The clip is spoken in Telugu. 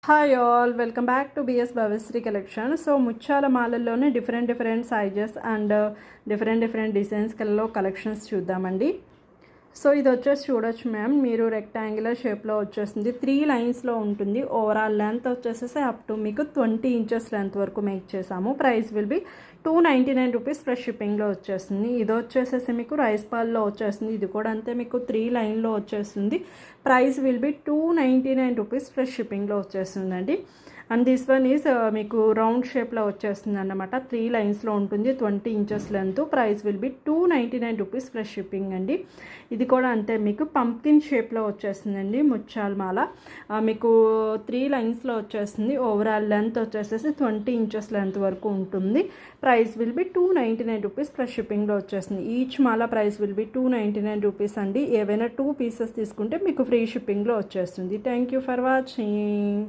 Hi all, welcome back to BS Bhavyasri collection. So ముత్యాల మాలల్లోనే different sizes and different designs కల్లో కలెక్షన్స్ చూద్దామండి. సో ఇది వచ్చేసి చూడొచ్చు మ్యామ్, మీరు రెక్టాంగులర్ షేప్లో వచ్చేస్తుంది, 3 లైన్స్లో ఉంటుంది. ఓవరాల్ లెంత్ వచ్చేసేసి అప్ టు మీకు 20 ఇంచెస్ లెంత్ వరకు మేక్ చేసాము. Price will be 299 rupees plus షిప్పింగ్లో వచ్చేస్తుంది. ఇది వచ్చేసేసి మీకు రైస్ పాల్లో వచ్చేస్తుంది. ఇది కూడా అంతే, మీకు 3 లైన్లో వచ్చేస్తుంది. Price will be 299 rupees plus షిప్పింగ్లో వచ్చేస్తుందండి. అండ్ దిస్ వన్ ఈజ్ మీకు రౌండ్ షేప్లో వచ్చేస్తుంది అన్నమాట. 3 లైన్స్లో ఉంటుంది, 20 inches length. Price will be 299 rupees plus shipping అండి. ఇది కూడా అంతే, మీకు పంప్కిన్ షేప్లో వచ్చేస్తుందండి ముత్యాల మాల. మీకు 3 లైన్స్లో వచ్చేస్తుంది. ఓవరాల్ లెంత్ వచ్చేసేసి 20 ఇంచెస్ లెంత్ వరకు ఉంటుంది. Price will be 299 rupees plus షిప్పింగ్లో వచ్చేస్తుంది. ఈచ్ మాల ప్రైస్ విల్ బి 299 రూపీస్ అండి. ఏవైనా 2 పీసెస్ తీసుకుంటే మీకు ఫ్రీ షిప్పింగ్లో వచ్చేస్తుంది. Thank you for watching.